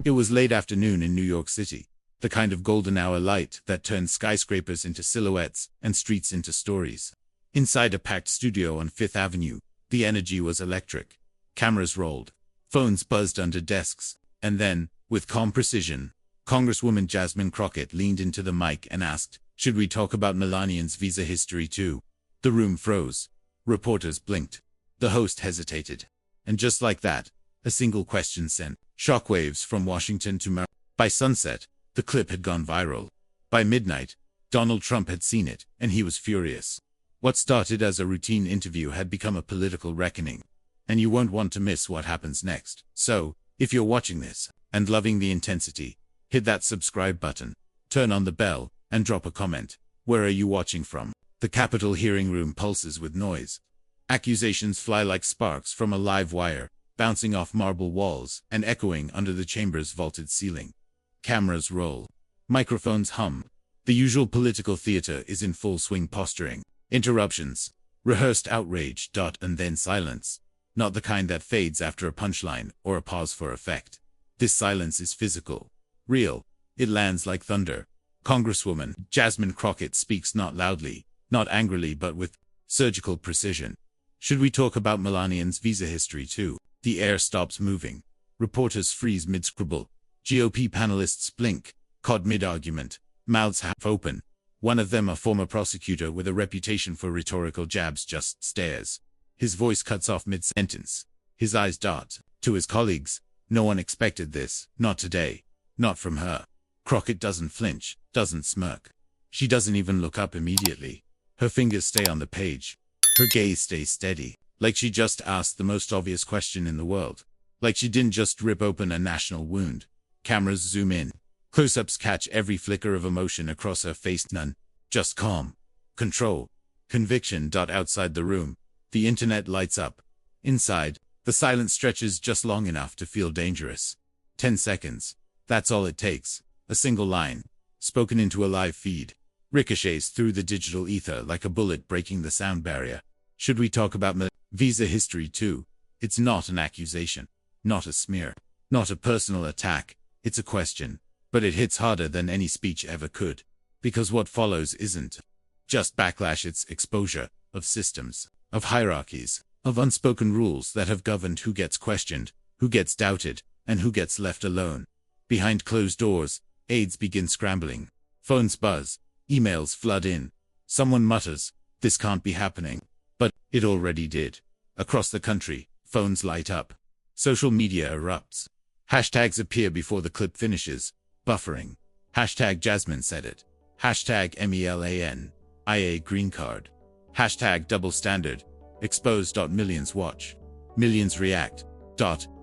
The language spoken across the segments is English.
It was late afternoon in New York City, the kind of golden hour light that turns skyscrapers into silhouettes and streets into stories. Inside a packed studio on Fifth Avenue, the energy was electric. Cameras rolled, phones buzzed under desks, and then, with calm precision, Congresswoman Jasmine Crockett leaned into the mic and asked, "Should we talk about Melania's visa history too?" The room froze. Reporters blinked. The host hesitated. And just like that, a single question sent shockwaves from Washington to Mar. By sunset, the clip had gone viral. By midnight, Donald Trump had seen it, and he was furious. What started as a routine interview had become a political reckoning. And you won't want to miss what happens next. So, if you're watching this, and loving the intensity, hit that subscribe button, turn on the bell, and drop a comment. Where are you watching from? The Capitol hearing room pulses with noise. Accusations fly like sparks from a live wire, bouncing off marble walls and echoing under the chamber's vaulted ceiling. Cameras roll. Microphones hum. The usual political theater is in full swing. Posturing, interruptions, rehearsed outrage, and then silence. Not the kind that fades after a punchline or a pause for effect. This silence is physical. Real. It lands like thunder. Congresswoman Jasmine Crockett speaks not loudly, not angrily, but with surgical precision. "Should we talk about Melania's visa history too?" The air stops moving. Reporters freeze mid-scribble. GOP panelists blink, caught mid-argument, mouths half open. One of them, a former prosecutor with a reputation for rhetorical jabs, just stares. His voice cuts off mid-sentence. His eyes dart. To his colleagues, "No one expected this, not today, not from her." Crockett doesn't flinch, doesn't smirk. She doesn't even look up immediately. Her fingers stay on the page. Her gaze stays steady, like she just asked the most obvious question in the world. Like she didn't just rip open a national wound. Cameras zoom in. Close-ups catch every flicker of emotion across her face. None. Just calm. Control. Conviction. Outside the room, the internet lights up. Inside, the silence stretches just long enough to feel dangerous. 10 seconds. That's all it takes. A single line, spoken into a live feed, ricochets through the digital ether like a bullet breaking the sound barrier. "Should we talk about visa history too?" It's not an accusation, not a smear, not a personal attack. It's a question, but it hits harder than any speech ever could. Because what follows isn't just backlash, it's exposure of systems, of hierarchies, of unspoken rules that have governed who gets questioned, who gets doubted, and who gets left alone. Behind closed doors, aides begin scrambling. Phones buzz. Emails flood in. Someone mutters, "This can't be happening." But it already did. Across the country, phones light up. Social media erupts. Hashtags appear before the clip finishes. Buffering. Jasmine said it. #MELANIA green card. #double standard. Exposed. Millions watch. Millions react.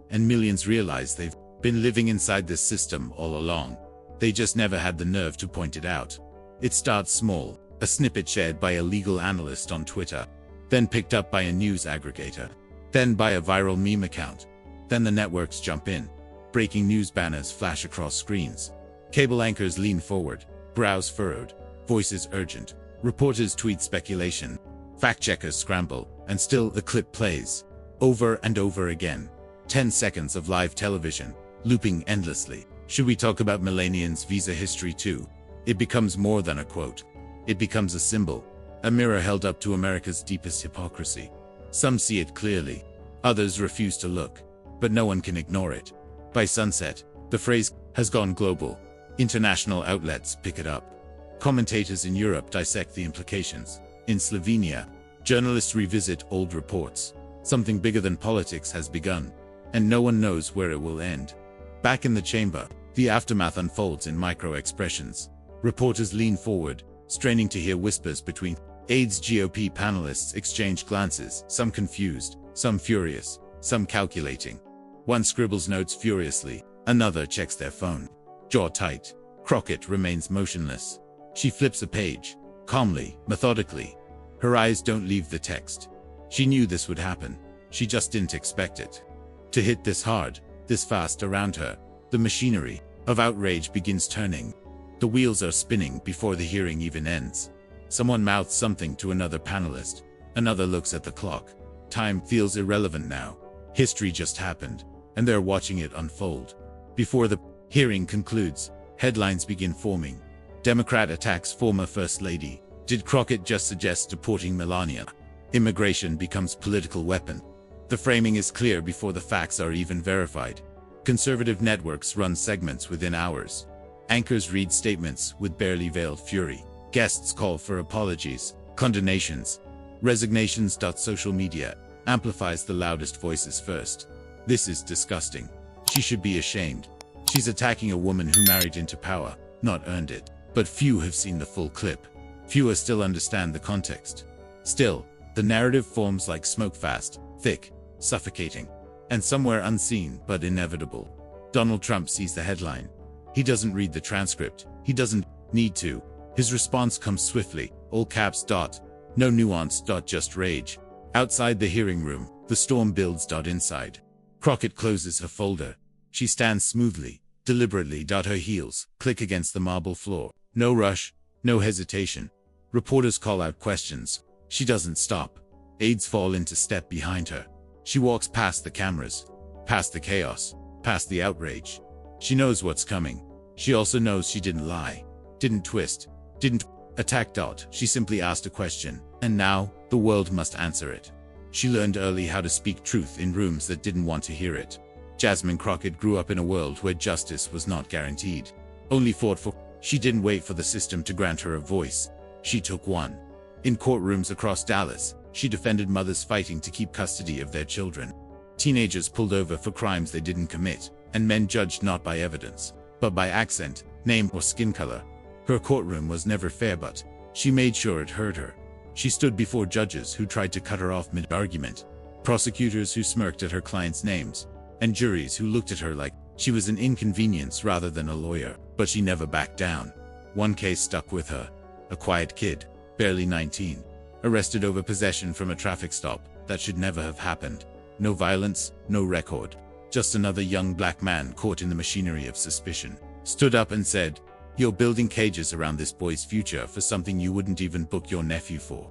And millions realize they've been living inside this system all along. They just never had the nerve to point it out. It starts small, a snippet shared by a legal analyst on Twitter, then picked up by a news aggregator, then by a viral meme account. Then the networks jump in. Breaking news banners flash across screens. Cable anchors lean forward, brows furrowed, voices urgent. Reporters tweet speculation. Fact-checkers scramble, and still the clip plays. Over and over again. 10 seconds of live television, looping endlessly. Should we talk about Melania's visa history too? It becomes more than a quote. It becomes a symbol, a mirror held up to America's deepest hypocrisy. Some see it clearly. Others refuse to look. But no one can ignore it. By sunset, the phrase has gone global. International outlets pick it up. Commentators in Europe dissect the implications. In Slovenia, journalists revisit old reports. Something bigger than politics has begun, and no one knows where it will end. Back in the chamber, the aftermath unfolds in micro-expressions. Reporters lean forward, straining to hear whispers between aides. GOP panelists exchange glances, some confused, some furious, some calculating. One scribbles notes furiously, another checks their phone. Jaw tight, Crockett remains motionless. She flips a page, calmly, methodically. Her eyes don't leave the text. She knew this would happen. She just didn't expect it to hit this hard, this fast around her. The machinery of outrage begins turning. The wheels are spinning before the hearing even ends. Someone mouths something to another panelist. Another looks at the clock. Time feels irrelevant now. History just happened, and they're watching it unfold. Before the Hearing concludes. Headlines begin forming. Democrat attacks former First Lady. Did Crockett just suggest deporting Melania? Immigration becomes political weapon. The framing is clear before the facts are even verified. Conservative networks run segments within hours. Anchors read statements with barely veiled fury. Guests call for apologies, condemnations, resignations. Social media amplifies the loudest voices first. This is disgusting. She should be ashamed. She's attacking a woman who married into power, not earned it. But few have seen the full clip. Fewer still understand the context. Still, the narrative forms like smoke fast, thick, suffocating, and somewhere unseen but inevitable. Donald Trump sees the headline. He doesn't read the transcript. He doesn't need to. His response comes swiftly, all caps. No nuance. Just rage. Outside the hearing room, the storm builds. Inside, Crockett closes her folder. She stands smoothly, deliberately. Her heels click against the marble floor. No rush, no hesitation. Reporters call out questions. She doesn't stop. Aides fall into step behind her. She walks past the cameras, past the chaos, past the outrage. She knows what's coming. She also knows she didn't lie, didn't twist, didn't attack. She simply asked a question, and now the world must answer it. She learned early how to speak truth in rooms that didn't want to hear it. Jasmine Crockett grew up in a world where justice was not guaranteed, only fought for. She didn't wait for the system to grant her a voice. She took one. In courtrooms across Dallas, she defended mothers fighting to keep custody of their children. Teenagers pulled over for crimes they didn't commit, and men judged not by evidence, but by accent, name, or skin color. Her courtroom was never fair, but she made sure it hurt her. She stood before judges who tried to cut her off mid-argument, prosecutors who smirked at her clients' names, and juries who looked at her like she was an inconvenience rather than a lawyer. But she never backed down. One case stuck with her. A quiet kid, barely 19, arrested over possession from a traffic stop that should never have happened. No violence, no record. Just another young black man caught in the machinery of suspicion. Stood up and said, "You're building cages around this boy's future for something you wouldn't even book your nephew for."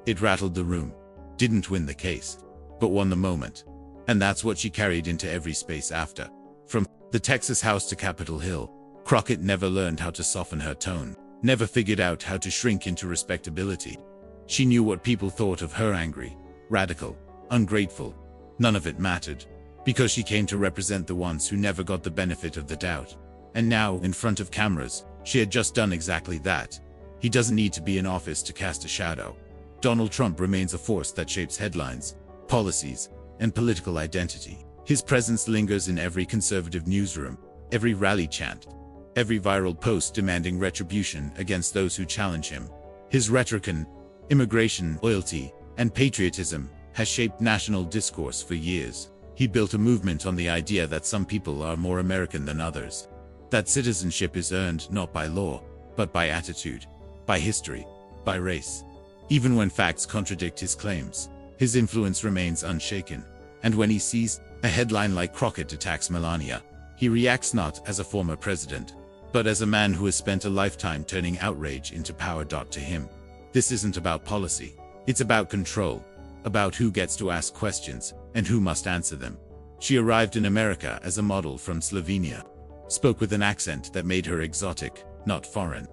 It rattled the room. Didn't win the case, but won the moment. And that's what she carried into every space after. From the Texas house to Capitol Hill, Crockett never learned how to soften her tone, never figured out how to shrink into respectability. She knew what people thought of her: angry, radical, ungrateful. None of it mattered, because she came to represent the ones who never got the benefit of the doubt. And now, in front of cameras, she had just done exactly that. He doesn't need to be in office to cast a shadow. Donald Trump remains a force that shapes headlines, policies, and political identity. His presence lingers in every conservative newsroom, every rally chant, every viral post demanding retribution against those who challenge him. His rhetoric on immigration, loyalty, and patriotism has shaped national discourse for years. He built a movement on the idea that some people are more American than others, that citizenship is earned not by law, but by attitude, by history, by race. Even when facts contradict his claims, his influence remains unshaken. And when he sees a headline like "Crockett attacks Melania," he reacts not as a former president, but as a man who has spent a lifetime turning outrage into power. To him, this isn't about policy. It's about control, about who gets to ask questions and who must answer them. She arrived in America as a model from Slovenia, spoke with an accent that made her exotic, not foreign.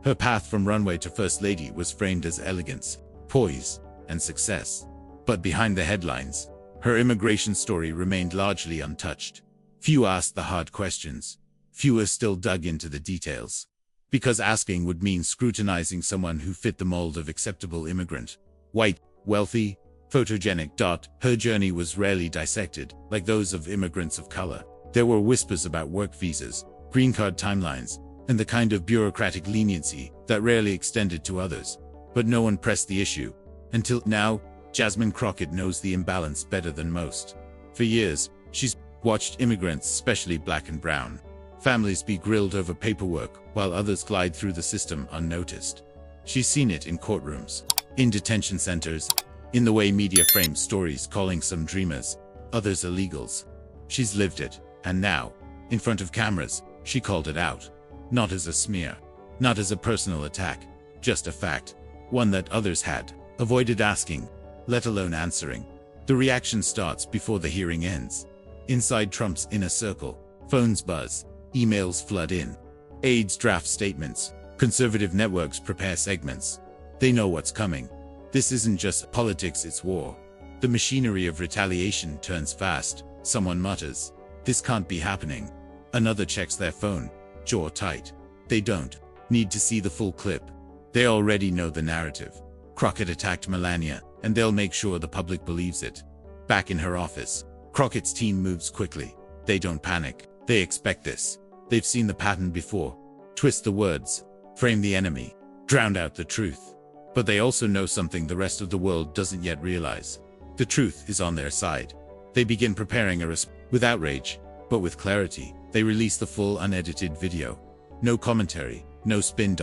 Her path from runway to First Lady was framed as elegance, poise, and success. But behind the headlines, her immigration story remained largely untouched. Few asked the hard questions. Fewer still dug into the details. Because asking would mean scrutinizing someone who fit the mold of acceptable immigrant. White, wealthy, photogenic. Her journey was rarely dissected, like those of immigrants of color. There were whispers about work visas, green card timelines, and the kind of bureaucratic leniency that rarely extended to others. But no one pressed the issue. Until now, Jasmine Crockett knows the imbalance better than most. For years, she's watched immigrants, especially black and brown families, be grilled over paperwork while others glide through the system unnoticed. She's seen it in courtrooms, in detention centers, in the way media frames stories calling some dreamers, others illegals. She's lived it, and now, in front of cameras, she called it out. Not as a smear, not as a personal attack, just a fact, one that others had avoided asking, let alone answering. The reaction starts before the hearing ends. Inside Trump's inner circle, phones buzz. Emails flood in. Aides draft statements. Conservative networks prepare segments. They know what's coming. This isn't just politics, it's war. The machinery of retaliation turns fast. Someone mutters, "This can't be happening." Another checks their phone, jaw tight. They don't need to see the full clip. They already know the narrative. Crockett attacked Melania, and they'll make sure the public believes it. Back in her office, Crockett's team moves quickly. They don't panic. They expect this. They've seen the pattern before. Twist the words, frame the enemy, drown out the truth. But they also know something the rest of the world doesn't yet realize. The truth is on their side. They begin preparing a response with outrage, but with clarity. They release the full unedited video. No commentary, no spin,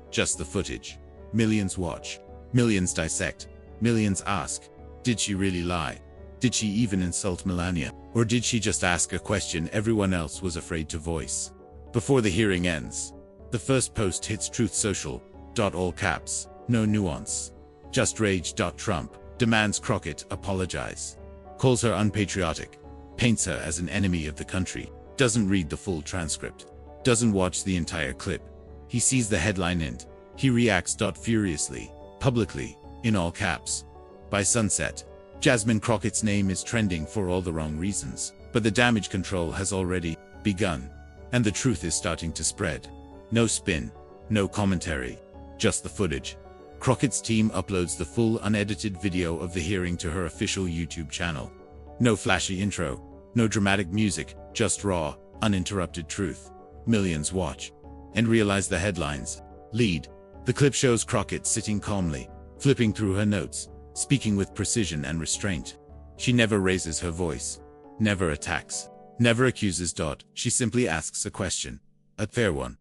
just the footage. Millions watch. Millions dissect. Millions ask, did she really lie? Did she even insult Melania? Or did she just ask a question everyone else was afraid to voice? Before the hearing ends, the first post hits Truth Social. All caps, no nuance. Just rage. Trump demands Crockett apologize. Calls her unpatriotic. Paints her as an enemy of the country. Doesn't read the full transcript. Doesn't watch the entire clip. He sees the headline and he reacts. Furiously, publicly, in all caps. By sunset, Jasmine Crockett's name is trending for all the wrong reasons, but the damage control has already begun, and the truth is starting to spread. No spin, no commentary, just the footage. Crockett's team uploads the full unedited video of the hearing to her official YouTube channel. No flashy intro, no dramatic music, just raw, uninterrupted truth. Millions watch and realize the headlines. Lead. The clip shows Crockett sitting calmly, flipping through her notes, speaking with precision and restraint. She never raises her voice, never attacks, never accuses. She simply asks a question, a fair one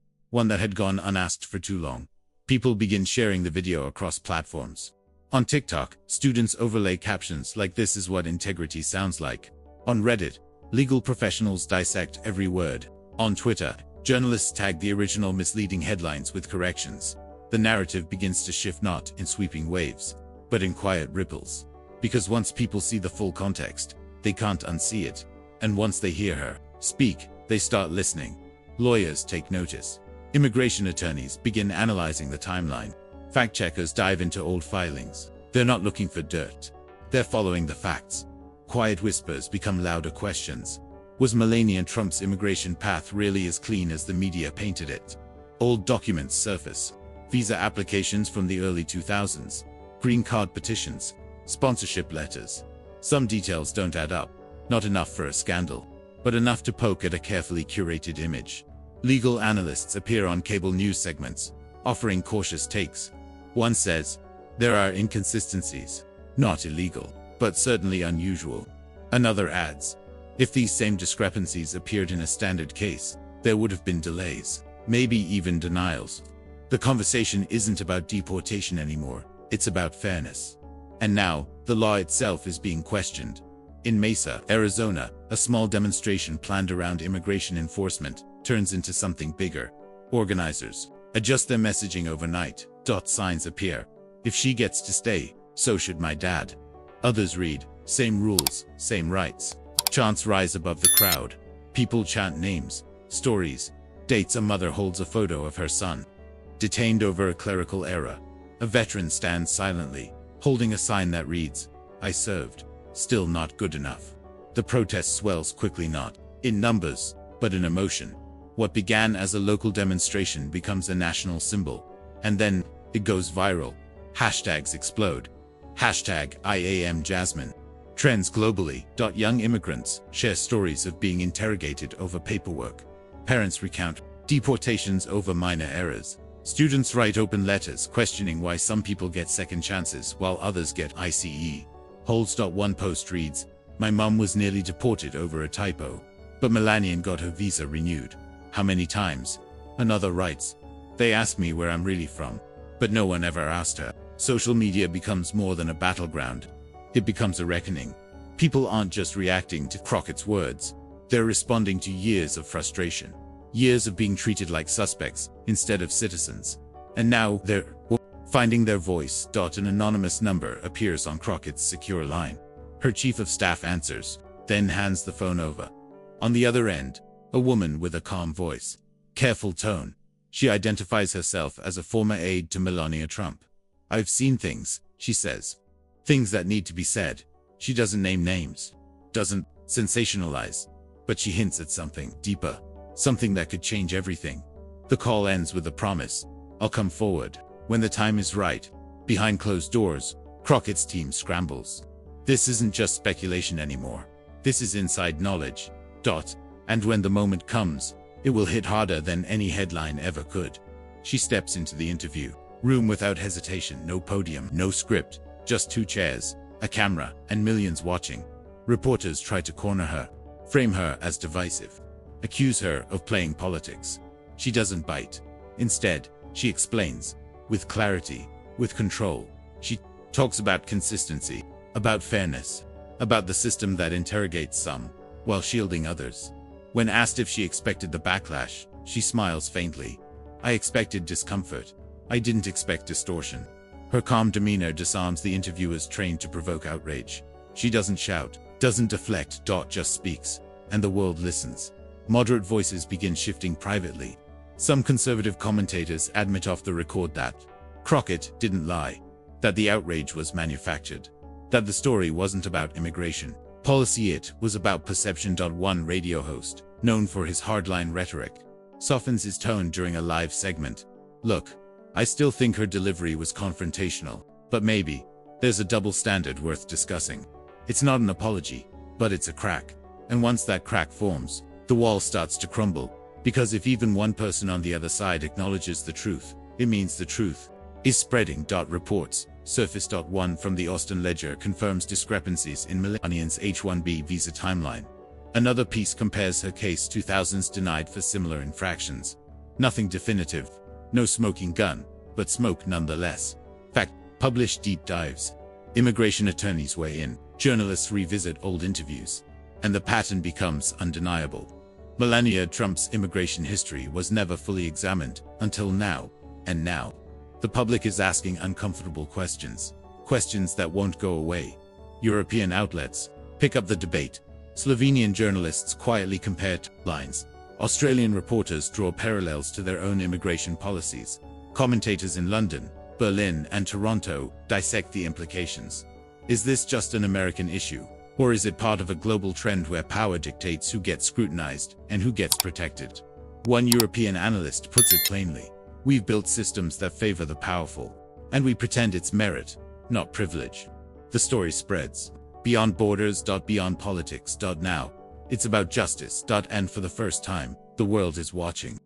that had gone unasked for too long. People begin sharing the video across platforms. On TikTok, students overlay captions like "This is what integrity sounds like." On Reddit, legal professionals dissect every word. On Twitter, journalists tag the original misleading headlines with corrections. The narrative begins to shift not in sweeping waves, but in quiet ripples. Because once people see the full context, they can't unsee it. And once they hear her speak, they start listening. Lawyers take notice. Immigration attorneys begin analyzing the timeline. Fact-checkers dive into old filings. They're not looking for dirt. They're following the facts. Quiet whispers become louder questions. Was Melania Trump's immigration path really as clean as the media painted it? Old documents surface. Visa applications from the early 2000s. Green card petitions. Sponsorship letters. Some details don't add up. Not enough for a scandal, but enough to poke at a carefully curated image. Legal analysts appear on cable news segments, offering cautious takes. One says, there are inconsistencies. Not illegal, but certainly unusual. Another adds, if these same discrepancies appeared in a standard case, there would have been delays, maybe even denials. The conversation isn't about deportation anymore, it's about fairness. And now, the law itself is being questioned. In Mesa, Arizona, a small demonstration planned around immigration enforcement turns into something bigger. Organizers adjust their messaging overnight. Signs appear. If she gets to stay, so should my dad. Others read, same rules, same rights. Chants rise above the crowd. People chant names, stories, dates. A mother holds a photo of her son, detained over a clerical error. A veteran stands silently, holding a sign that reads, I served. Still not good enough. The protest swells quickly, not in numbers, but in emotion. What began as a local demonstration becomes a national symbol. And then, it goes viral. Hashtags explode. Hashtag #IamJasmine. Trends globally. Young immigrants share stories of being interrogated over paperwork. Parents recount deportations over minor errors. Students write open letters questioning why some people get second chances while others get ICE. Holds. One post reads, my mom was nearly deported over a typo, but Melania got her visa renewed. How many times? Another writes, they ask me where I'm really from, but no one ever asked her. Social media becomes more than a battleground. It becomes a reckoning. People aren't just reacting to Crockett's words. They're responding to years of frustration. Years of being treated like suspects instead of citizens. And now they're finding their voice. An anonymous number appears on Crockett's secure line. Her chief of staff answers, then hands the phone over. On the other end, A woman with a calm voice. Careful tone. She identifies herself as a former aide to Melania Trump. I've seen things, she says. Things that need to be said. She doesn't name names. Doesn't sensationalize. But she hints at something deeper. Something that could change everything. The call ends with a promise. I'll come forward. When the time is right. Behind closed doors, Crockett's team scrambles. This isn't just speculation anymore. This is inside knowledge. And when the moment comes, it will hit harder than any headline ever could. She steps into the interview room without hesitation. No podium, no script, just 2 chairs, a camera, and millions watching. Reporters try to corner her, frame her as divisive, accuse her of playing politics. She doesn't bite. Instead, she explains, with clarity, with control. She talks about consistency, about fairness, about the system that interrogates some, while shielding others. When asked if she expected the backlash, she smiles faintly. I expected discomfort. I didn't expect distortion. Her calm demeanor disarms the interviewers trained to provoke outrage. She doesn't shout, doesn't deflect, just speaks, and the world listens. Moderate voices begin shifting privately. Some conservative commentators admit off the record that Crockett didn't lie, that the outrage was manufactured, that the story wasn't about immigration policy, it was about perception. One radio host, known for his hardline rhetoric, softens his tone during a live segment. Look, I still think her delivery was confrontational, but maybe there's a double standard worth discussing. It's not an apology, but it's a crack. And once that crack forms, the wall starts to crumble, because if even one person on the other side acknowledges the truth, it means the truth is spreading. Reports surface. One from the Austin Ledger confirms discrepancies in Melania's H-1B visa timeline. Another piece compares her case to thousands denied for similar infractions. Nothing definitive, no smoking gun, but smoke nonetheless. Fact published deep dives. Immigration attorneys weigh in, journalists revisit old interviews, and the pattern becomes undeniable. Melania Trump's immigration history was never fully examined until now, and now the public is asking uncomfortable questions, questions that won't go away. European outlets pick up the debate. Slovenian journalists quietly compare lines. Australian reporters draw parallels to their own immigration policies. Commentators in London, Berlin, and Toronto dissect the implications. Is this just an American issue, or is it part of a global trend where power dictates who gets scrutinized and who gets protected? One European analyst puts it plainly. We've built systems that favor the powerful, and we pretend it's merit, not privilege. The story spreads. Beyond borders. Beyond politics. Now, it's about justice. And for the first time, the world is watching.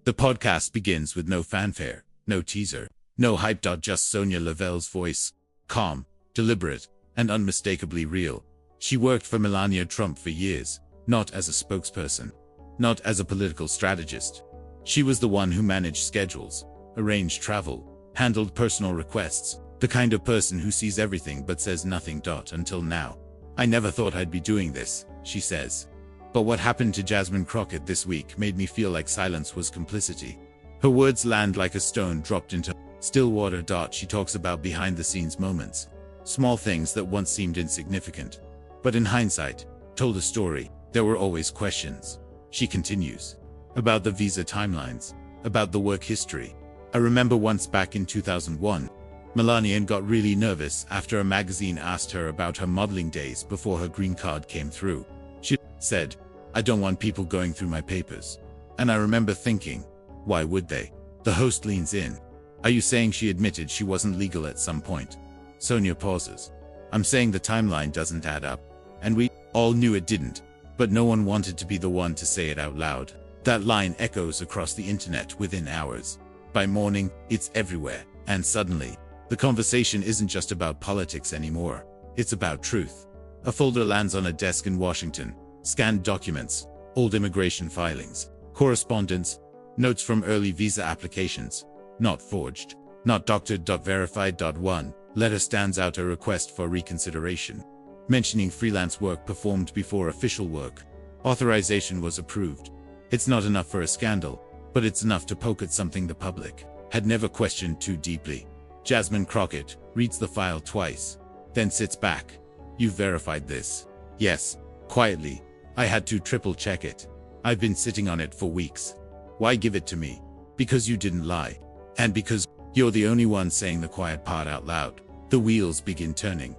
The podcast begins with no fanfare, no teaser, no hype. Just Sonia Lavelle's voice, calm, deliberate, and unmistakably real. She worked for Melania Trump for years, not as a spokesperson, not as a political strategist. She was the one who managed schedules, arranged travel, handled personal requests, the kind of person who sees everything but says nothing. Until now. I never thought I'd be doing this, she says. But what happened to Jasmine Crockett this week made me feel like silence was complicity. Her words land like a stone dropped into still water. She talks about behind-the-scenes moments, small things that once seemed insignificant, but in hindsight, told a story. There were always questions. She continues. About the visa timelines, about the work history. I remember once back in 2001, Melania got really nervous after a magazine asked her about her modeling days before her green card came through. She said, I don't want people going through my papers. And I remember thinking, why would they? The host leans in. Are you saying she admitted she wasn't legal at some point? Sonia pauses. I'm saying the timeline doesn't add up. And we all knew it didn't, but no one wanted to be the one to say it out loud. That line echoes across the internet within hours. By morning, it's everywhere, and suddenly, the conversation isn't just about politics anymore. It's about truth. A folder lands on a desk in Washington. Scanned documents, old immigration filings, correspondence, notes from early visa applications. Not forged, not doctored. Verified. One letter stands out, a request for reconsideration, mentioning freelance work performed before official work. Authorization was approved. It's not enough for a scandal, but it's enough to poke at something the public had never questioned too deeply. Jasmine Crockett reads the file twice, then sits back. You've verified this? Yes. Quietly. I had to triple check it. I've been sitting on it for weeks. Why give it to me? Because you didn't lie. And because you're the only one saying the quiet part out loud. The wheels begin turning.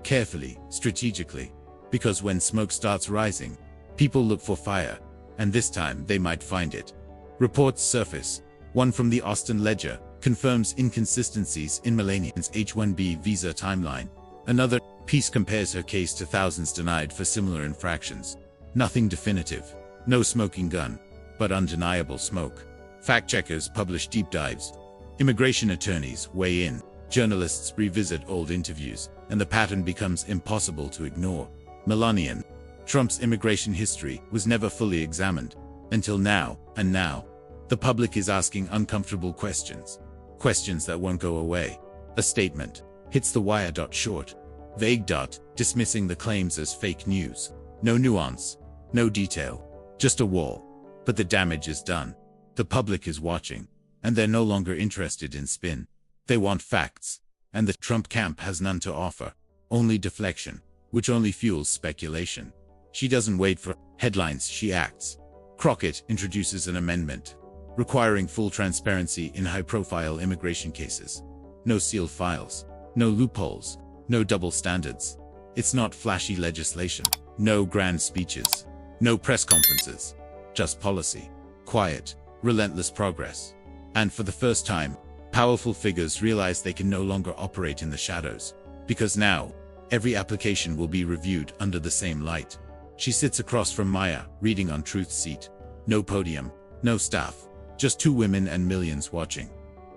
Carefully, strategically. Because when smoke starts rising, people look for fire. And this time they might find it. Reports surface. One from the Austin Ledger confirms inconsistencies in Melania's H-1B visa timeline. Another piece compares her case to thousands denied for similar infractions. Nothing definitive. No smoking gun. But undeniable smoke. Fact-checkers publish deep dives. Immigration attorneys weigh in. Journalists revisit old interviews. And the pattern becomes impossible to ignore. Melania Trump's immigration history was never fully examined. Until now, and now. The public is asking uncomfortable questions. Questions that won't go away. A statement hits the wire. Short. Vague. Dismissing the claims as fake news. No nuance. No detail. Just a wall. But the damage is done. The public is watching. And they're no longer interested in spin. They want facts. And the Trump camp has none to offer. Only deflection, which only fuels speculation. She doesn't wait for headlines, she acts. Crockett introduces an amendment requiring full transparency in high-profile immigration cases. No sealed files. No loopholes. No double standards. It's not flashy legislation. No grand speeches. No press conferences. Just policy. Quiet, relentless progress. And for the first time, powerful figures realize they can no longer operate in the shadows. Because now, every application will be reviewed under the same light. She sits across from Maya, reading on Truth's seat. No podium, no staff, just two women and millions watching.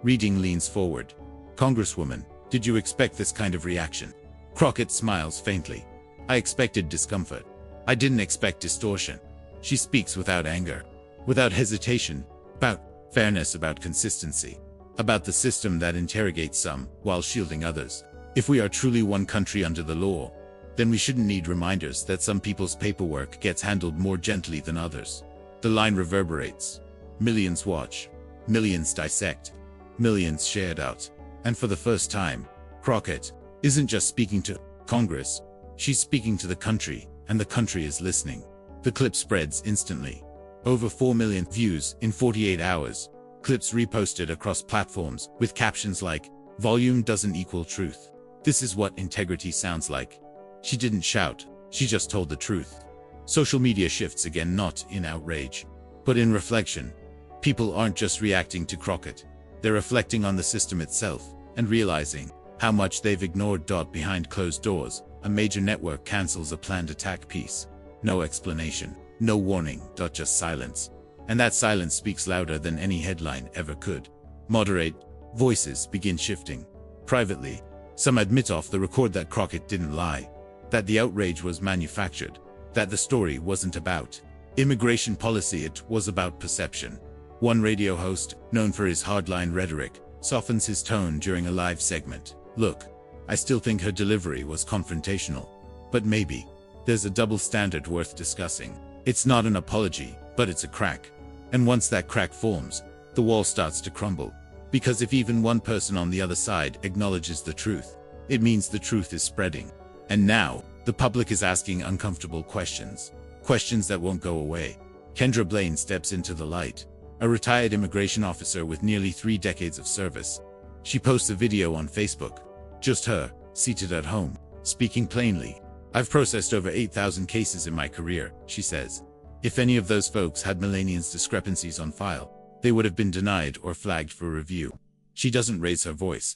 Reading leans forward. Congresswoman, did you expect this kind of reaction? Crockett smiles faintly. I expected discomfort. I didn't expect distortion. She speaks without anger, without hesitation, about fairness, about consistency, about the system that interrogates some while shielding others. If we are truly one country under the law, then we shouldn't need reminders that some people's paperwork gets handled more gently than others. The line reverberates. Millions watch. Millions dissect. Millions shared out. And for the first time, Crockett isn't just speaking to Congress. She's speaking to the country, and the country is listening. The clip spreads instantly. Over 4 million views in 48 hours. Clips reposted across platforms with captions like, "Volume doesn't equal truth. This is what integrity sounds like." She didn't shout, she just told the truth. Social media shifts again, not in outrage, but in reflection. People aren't just reacting to Crockett. They're reflecting on the system itself and realizing how much they've ignored. Behind closed doors, a major network cancels a planned attack piece. No explanation, no warning, just silence. And that silence speaks louder than any headline ever could. Moderate voices begin shifting. Privately, some admit off the record that Crockett didn't lie, that the outrage was manufactured, that the story wasn't about immigration policy, it was about perception. One radio host, known for his hardline rhetoric, softens his tone during a live segment. Look, I still think her delivery was confrontational. But maybe there's a double standard worth discussing. It's not an apology, but it's a crack. And once that crack forms, the wall starts to crumble. Because if even one person on the other side acknowledges the truth, it means the truth is spreading. And now, the public is asking uncomfortable questions. Questions that won't go away. Kendra Blaine steps into the light. A retired immigration officer with nearly 3 decades of service. She posts a video on Facebook. Just her, seated at home, speaking plainly. I've processed over 8,000 cases in my career, she says. If any of those folks had Melania's discrepancies on file, they would have been denied or flagged for review. She doesn't raise her voice.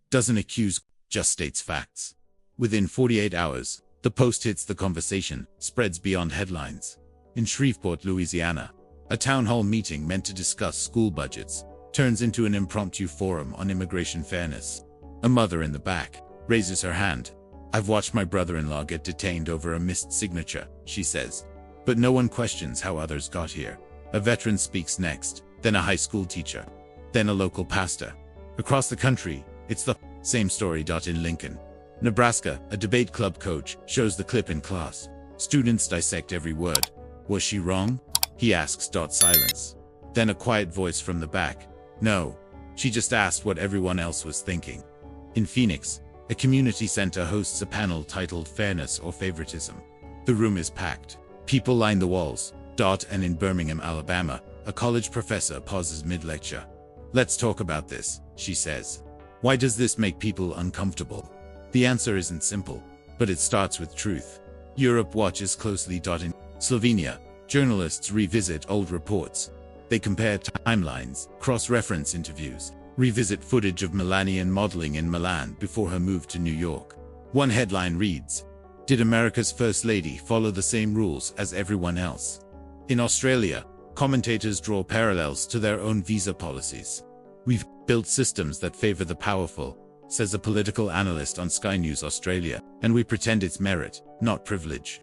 Doesn't accuse, just states facts. Within 48 hours, the post hits the conversation, spreads beyond headlines. In Shreveport, Louisiana, a town hall meeting meant to discuss school budgets turns into an impromptu forum on immigration fairness. A mother in the back raises her hand. I've watched my brother-in-law get detained over a missed signature, she says. But no one questions how others got here. A veteran speaks next, then a high school teacher, then a local pastor. Across the country, it's the same story. In Lincoln, Nebraska, a debate club coach shows the clip in class. Students dissect every word. Was she wrong? He asks. Silence. Then a quiet voice from the back. No, she just asked what everyone else was thinking. In Phoenix, a community center hosts a panel titled Fairness or Favoritism. The room is packed. People line the walls, And in Birmingham, Alabama, a college professor pauses mid-lecture. "Let's talk about this," she says. "Why does this make people uncomfortable?" The answer isn't simple, but it starts with truth. Europe watches closely. In Slovenia, journalists revisit old reports. They compare timelines, cross-reference interviews, revisit footage of Melania modeling in Milan before her move to New York. One headline reads, "Did America's First Lady follow the same rules as everyone else?" In Australia, commentators draw parallels to their own visa policies. "We've built systems that favor the powerful," says a political analyst on Sky News Australia, "and we pretend it's merit, not privilege."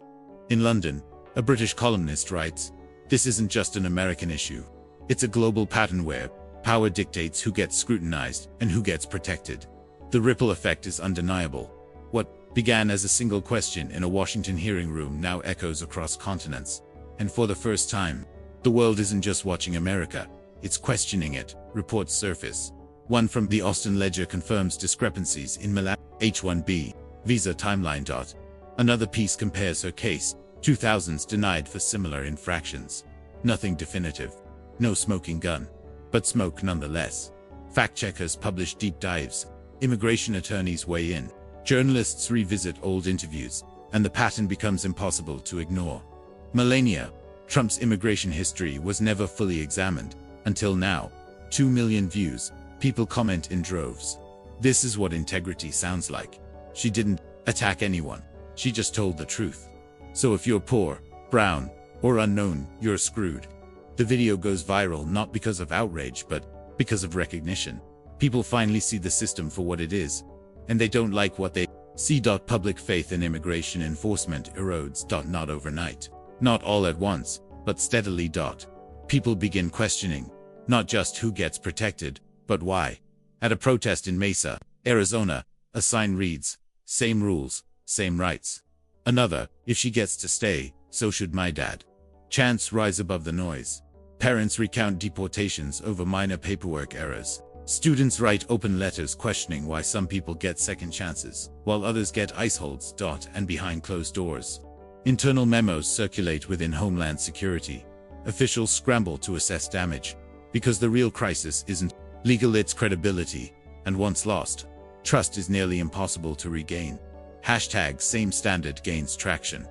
In London, a British columnist writes, "This isn't just an American issue. It's a global pattern where power dictates who gets scrutinized and who gets protected. The ripple effect is undeniable. What began as a single question in a Washington hearing room now echoes across continents. And for the first time, the world isn't just watching America, it's questioning it," reports surface. One from the Austin Ledger confirms discrepancies in Milan H-1B visa timeline. Another piece compares her case, 2000s denied for similar infractions. Nothing definitive. No smoking gun. But smoke nonetheless. Fact-checkers publish deep dives. Immigration attorneys weigh in. Journalists revisit old interviews, and the pattern becomes impossible to ignore. Melania Trump's immigration history was never fully examined, until now. 2 million views. People comment in droves. This is what integrity sounds like. She didn't attack anyone. She just told the truth. So if you're poor, brown, or unknown, you're screwed. The video goes viral not because of outrage, but because of recognition. People finally see the system for what it is, and they don't like what they see. Public faith in immigration enforcement erodes. Not overnight. Not all at once, but steadily. People begin questioning, not just who gets protected, but why. At a protest in Mesa, Arizona, a sign reads, "Same rules, same rights." Another, "If she gets to stay, so should my dad." Chants rise above the noise. Parents recount deportations over minor paperwork errors. Students write open letters questioning why some people get second chances, while others get ice holds. And behind closed doors. Internal memos circulate within Homeland Security. Officials scramble to assess damage, because the real crisis isn't legal, it's credibility, and once lost, trust is nearly impossible to regain. #Same Standard gains traction.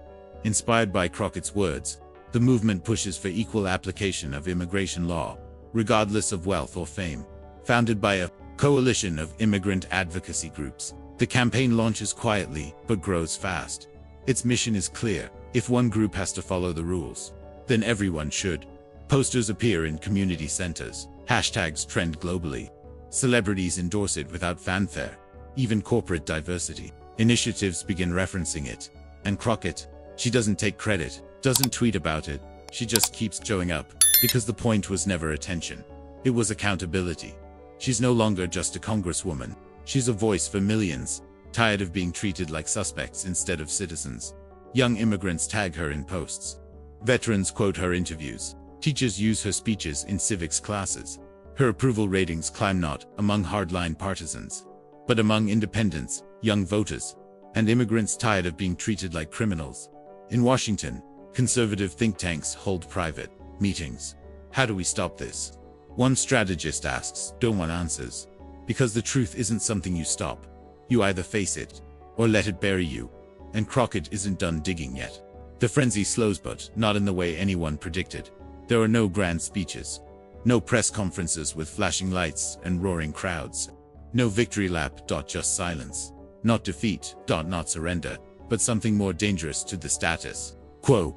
Inspired by Crockett's words, the movement pushes for equal application of immigration law, regardless of wealth or fame. Founded by a coalition of immigrant advocacy groups, the campaign launches quietly but grows fast. Its mission is clear: if one group has to follow the rules, then everyone should. Posters appear in community centers. Hashtags trend globally. Celebrities endorse it without fanfare. Even corporate diversity initiatives begin referencing it. And Crockett, she doesn't take credit, doesn't tweet about it. She just keeps showing up, because the point was never attention. It was accountability. She's no longer just a congresswoman. She's a voice for millions, tired of being treated like suspects instead of citizens. Young immigrants tag her in posts. Veterans quote her interviews. Teachers use her speeches in civics classes. Her approval ratings climb not among hardline partisans, but among independents, young voters, and immigrants tired of being treated like criminals. In Washington, conservative think tanks hold private meetings. How do we stop this? One strategist asks. Don't want answers. Because the truth isn't something you stop. You either face it, or let it bury you. And Crockett isn't done digging yet. The frenzy slows, but not in the way anyone predicted. There are no grand speeches. No press conferences with flashing lights and roaring crowds. No victory lap. Just silence. Not defeat. Not surrender. But something more dangerous to the status quo: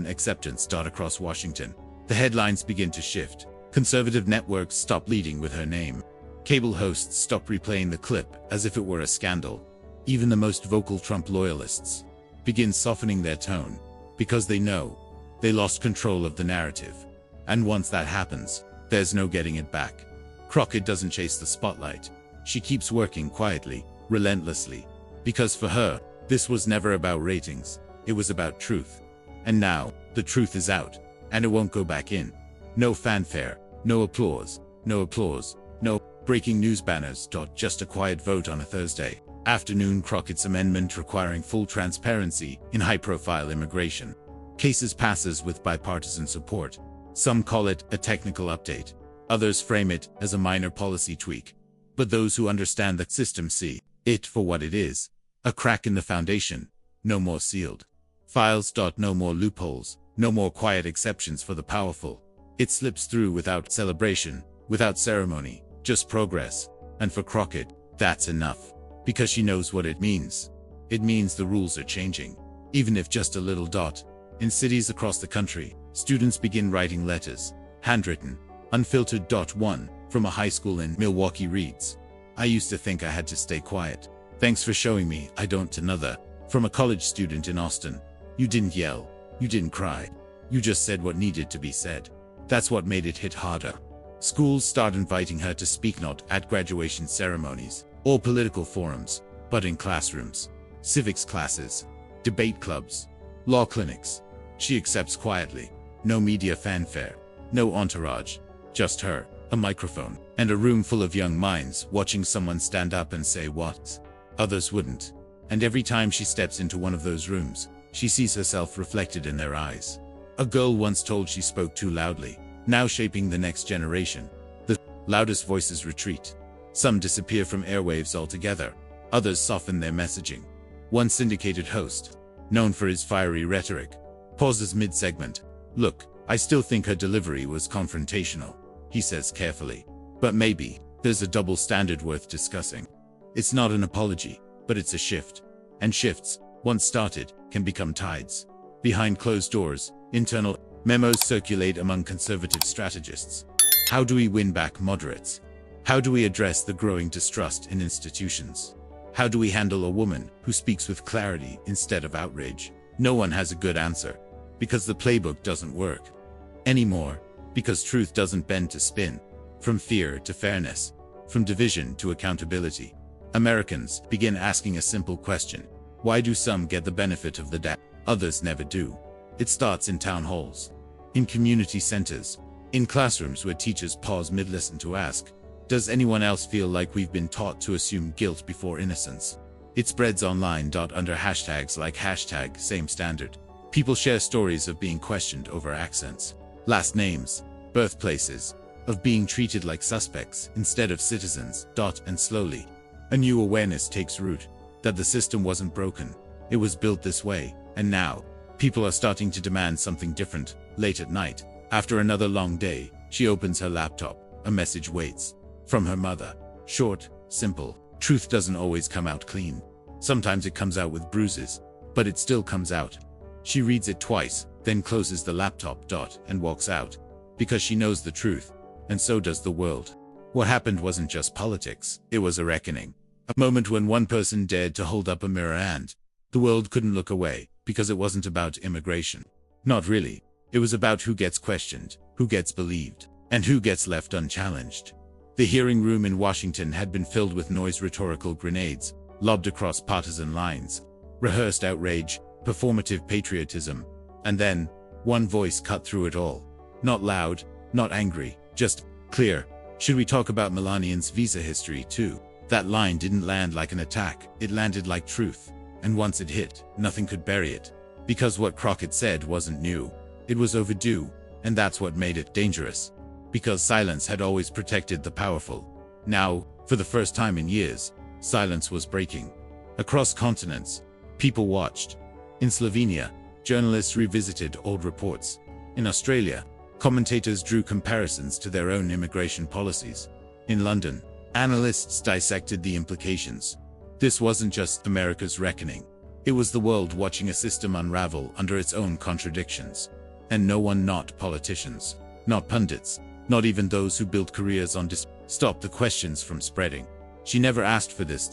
acceptance. Across Washington, the headlines begin to shift. Conservative networks stop leading with her name. Cable hosts stop replaying the clip as if it were a scandal. Even the most vocal Trump loyalists begin softening their tone, because they know they lost control of the narrative. And once that happens, there's no getting it back. Crockett doesn't chase the spotlight. She keeps working quietly, relentlessly. Because for her, this was never about ratings. It was about truth. And now, the truth is out, and it won't go back in. No fanfare, no applause, no breaking news banners. Just a quiet vote on a Thursday afternoon. Crockett's amendment requiring full transparency in high-profile immigration. Cases passes with bipartisan support. Some call it a technical update. Others frame it as a minor policy tweak. But those who understand the system see it for what it is. A crack in the foundation. No more sealed files. No more loopholes. No more quiet exceptions for the powerful. It slips through without celebration, without ceremony, just progress. And for Crockett, that's enough. Because she knows what it means. It means the rules are changing. Even if just a little dot. In cities across the country, students begin writing letters. Handwritten. Unfiltered. One from a high school in Milwaukee reads, "I used to think I had to stay quiet. Thanks for showing me I don't." Another from a college student in Austin, "You didn't yell. You didn't cry. You just said what needed to be said." That's what made it hit harder. Schools start inviting her to speak, not at graduation ceremonies or political forums, but in classrooms, civics classes, debate clubs, law clinics. She accepts quietly. No media fanfare, no entourage, just her, a microphone, and a room full of young minds watching someone stand up and say what others wouldn't. And every time she steps into one of those rooms, she sees herself reflected in their eyes. A girl once told she spoke too loudly, now shaping the next generation. The loudest voices retreat. Some disappear from airwaves altogether. Others soften their messaging. One syndicated host, known for his fiery rhetoric, pauses mid-segment. "Look, I still think her delivery was confrontational," he says carefully. "But maybe there's a double standard worth discussing. It's not an apology, but it's a shift. And shifts, once started, can become tides." Behind closed doors, internal memos circulate among conservative strategists. How do we win back moderates? How do we address the growing distrust in institutions? How do we handle a woman who speaks with clarity instead of outrage? No one has a good answer, because the playbook doesn't work anymore, because truth doesn't bend to spin. From fear to fairness, from division to accountability, Americans begin asking a simple question: why do some get the benefit of the doubt, others never do? It starts in town halls, in community centers, in classrooms where teachers pause mid-lesson to ask, "Does anyone else feel like we've been taught to assume guilt before innocence?" It spreads online. Under hashtags like #SameStandard. People share stories of being questioned over accents, last names, birthplaces, of being treated like suspects instead of citizens. And slowly, a new awareness takes root, that the system wasn't broken, it was built this way. And now, people are starting to demand something different. Late at night, after another long day, she opens her laptop. A message waits. From her mother. Short, simple. Truth doesn't always come out clean. Sometimes it comes out with bruises, but it still comes out. She reads it twice, then closes the laptop. And walks out. Because she knows the truth, and so does the world. What happened wasn't just politics, it was a reckoning. A moment when one person dared to hold up a mirror and the world couldn't look away, because it wasn't about immigration. Not really. It was about who gets questioned, who gets believed, and who gets left unchallenged. The hearing room in Washington had been filled with noise, rhetorical grenades, lobbed across partisan lines, rehearsed outrage, performative patriotism, and then, one voice cut through it all. Not loud, not angry, just clear. "Should we talk about Melania's visa history too?" That line didn't land like an attack, it landed like truth. And once it hit, nothing could bury it. Because what Crockett said wasn't new. It was overdue, and that's what made it dangerous. Because silence had always protected the powerful. Now, for the first time in years, silence was breaking. Across continents, people watched. In Slovenia, journalists revisited old reports. In Australia, commentators drew comparisons to their own immigration policies. In London, analysts dissected the implications. This wasn't just America's reckoning. It was the world watching a system unravel under its own contradictions. And no one, not politicians, not pundits, not even those who built careers on stopped the questions from spreading. She never asked for this.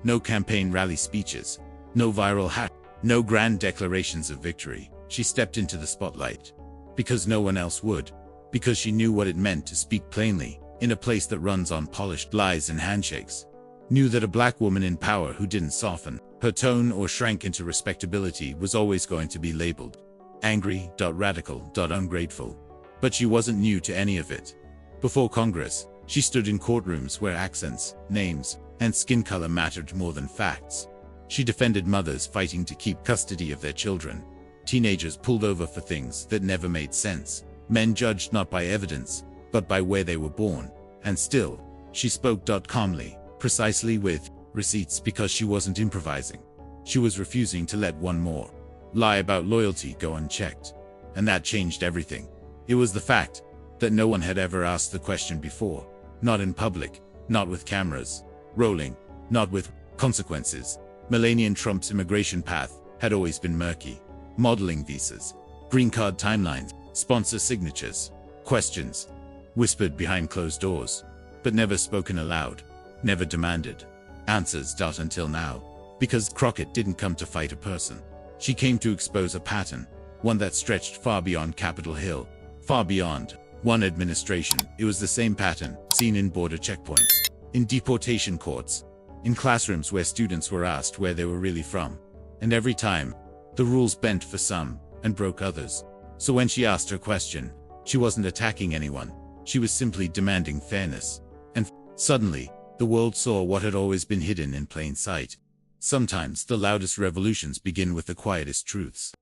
No campaign rally speeches, no viral no grand declarations of victory. She stepped into the spotlight. Because no one else would. Because she knew what it meant to speak plainly, in a place that runs on polished lies and handshakes. Knew that a black woman in power who didn't soften her tone or shrank into respectability was always going to be labeled angry, radical, ungrateful. But she wasn't new to any of it. Before Congress, she stood in courtrooms where accents, names, and skin color mattered more than facts. She defended mothers fighting to keep custody of their children. Teenagers pulled over for things that never made sense. Men judged not by evidence, but by where they were born. And still, she spoke calmly, precisely with receipts, because she wasn't improvising. She was refusing to let one more lie about loyalty go unchecked. And that changed everything. It was the fact that no one had ever asked the question before. Not in public, not with cameras rolling, not with consequences. Melania Trump's immigration path had always been murky. Modeling visas, green card timelines, sponsor signatures, questions whispered behind closed doors, but never spoken aloud, never demanded answers. Until now. Because Crockett didn't come to fight a person. She came to expose a pattern, one that stretched far beyond Capitol Hill, far beyond one administration. It was the same pattern seen in border checkpoints, in deportation courts, in classrooms where students were asked where they were really from. And every time, the rules bent for some and broke others. So when she asked her question, she wasn't attacking anyone. She was simply demanding fairness. And suddenly, the world saw what had always been hidden in plain sight. Sometimes the loudest revolutions begin with the quietest truths.